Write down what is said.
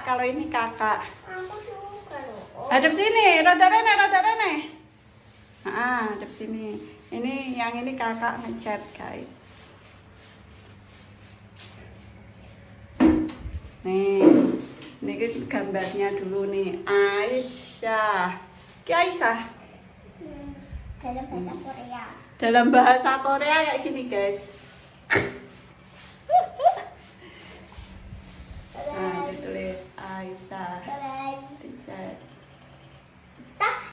kalau ini kakak. Aku suka loh. Hadap sini, roda rene, roda rene. Hadap sini. Ini yang ini kakak ngecat guys. Nih, ini gambarnya dulu nih. Aisyah. Ki Aisyah. Dalam bahasa Korea. Dalam bahasa Korea kayak gini guys.